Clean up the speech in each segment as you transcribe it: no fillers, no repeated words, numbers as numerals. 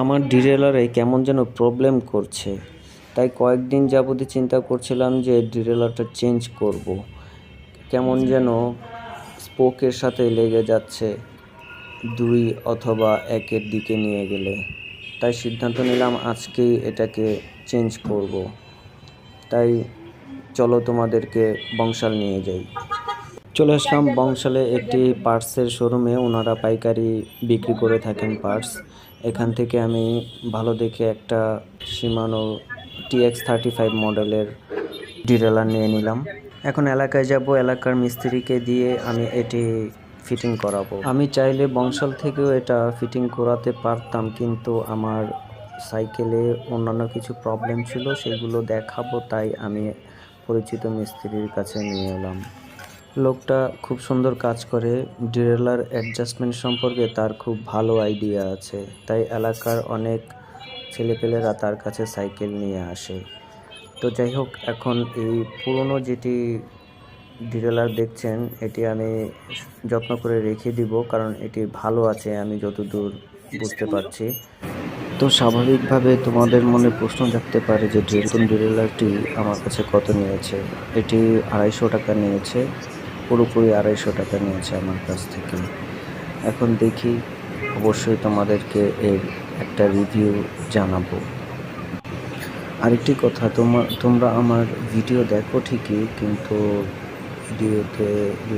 আমার ডিরেলারে কেমন যেন প্রবলেম করছে, তাই কয়েকদিন যাবতই চিন্তা করছিলাম যে ডিরেলারটা চেঞ্জ করব। কেমন যেন স্পোকের সাথে লেগে যাচ্ছে 2 অথবা 1-এর দিকে নিয়ে গেলে, তাই সিদ্ধান্ত নিলাম আজকেই এটাকে চেঞ্জ করব। তাই চলো তোমাদেরকে বংশাল নিয়ে যাই। চলে আসলাম বংশালে একটি পার্টসের শোরুমে। ওনারা পাইকারি বিক্রি করে থাকেন পার্টস। এখান থেকে আমি ভালো দেখে একটা শিমানো TX35 মডেলের ডিরেলার নিয়ে নিলাম। এখন এলাকায় যাব, এলাকার মিস্ত্রিকে দিয়ে আমি এটি ফিটিং করাবো। আমি চাইলে বংশাল থেকেও এটা ফিটিং করাতে পারতাম, কিন্তু আমার সাইকেলে অন্যান্য কিছু প্রবলেম ছিল, সেগুলো দেখাবো, তাই আমি পরিচিত মিস্ত্রির কাছে নিয়ে এলাম। লোকটা খুব সুন্দর কাজ করে। ডিরেলার অ্যাডজাস্টমেন্ট সম্পর্কে তার খুব ভালো আইডিয়া আছে, তাই এলাকার অনেক ছেলেপেলেরা তার কাছে সাইকেল নিয়ে আসে। তো যাই হোক, এখন এই পুরনো যেটি ডিরেলার দেখছেন, এটি আমি যত্ন করে রেখে দিব, কারণ এটি ভালো আছে আমি যতদূর বুঝতে পারছি। তো স্বাভাবিকভাবে তোমাদের মনে প্রশ্ন জাগতে পারে যে নতুন ডিরেলারটি আমার কাছে কত নিয়েছে। এটি 250 টাকা নিয়েছে, পুরোপুরি 250 টাকা নিয়েছে আমার কাছ থেকে। এখন দেখি, অবশ্যই তোমাদেরকে এর একটা রিভিউ জানাবো। আরেকটি কথা, তোমরা আমার ভিডিও দেখো ঠিকই, কিন্তু ভিডিওতে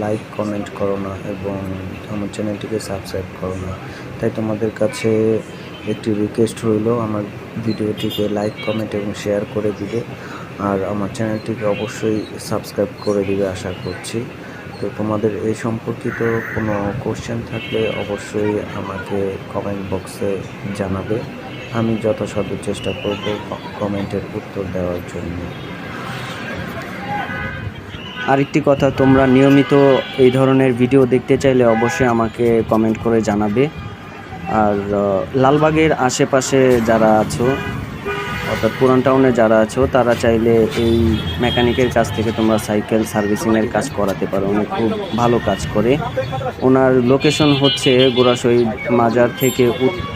লাইক কমেন্ট করো না এবং আমার চ্যানেলটিকে সাবস্ক্রাইব করো না। তাই তোমাদের কাছে একটি রিকোয়েস্ট রইল, আমার ভিডিওটিকে লাইক কমেন্ট এবং শেয়ার করে দিবে, আর আমার চ্যানেলটিকে অবশ্যই সাবস্ক্রাইব করে দিবে আশা করছি। তো তোমাদের এই সম্পর্কিত কোনো কোশ্চেন থাকলে অবশ্যই আমাকে কমেন্ট বক্সে জানাবে। আমি যথাসাধ্য চেষ্টা করব কমেন্টের উত্তর দেওয়ার জন্য। আরেকটি কথা, তোমরা নিয়মিত এই ধরনের ভিডিও দেখতে চাইলে অবশ্যই আমাকে কমেন্ট করে জানাবে। আর লালবাগের আশেপাশে যারা আছো, অর্থাৎ পুরান টাউনে যারা আছো, তারা চাইলে এই মেকানিকের কাছ থেকে তোমরা সাইকেল সার্ভিসিংয়ের কাজ করাতে পারো। উনি খুব ভালো কাজ করে। ওনার লোকেশন হচ্ছে গোড়াশহীদ মাজার থেকে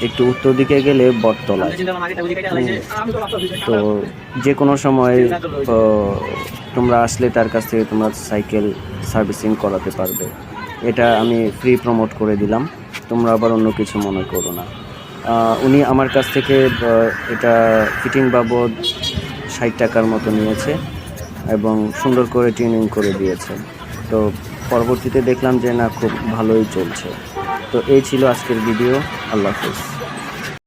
একটু উত্তর দিকে গেলে বটতলায়। তো যে কোনো সময় তোমরা আসলে তার কাছ থেকে তোমরা সাইকেল সার্ভিসিং করাতে পারবে। এটা আমি ফ্রি প্রমোট করে দিলাম, তোমরা আবার অন্য কিছু মনে করো না। উনি আমার কাছ থেকে এটা ফিটিং বাবদ 60 টাকার মতো নিয়েছে এবং সুন্দর করে ট্রেনিং করে দিয়েছে। তো পরবর্তীতে দেখলাম যে না, খুব ভালোই চলছে। তো এই ছিল আজকের ভিডিও। আল্লাহ হাফেজ।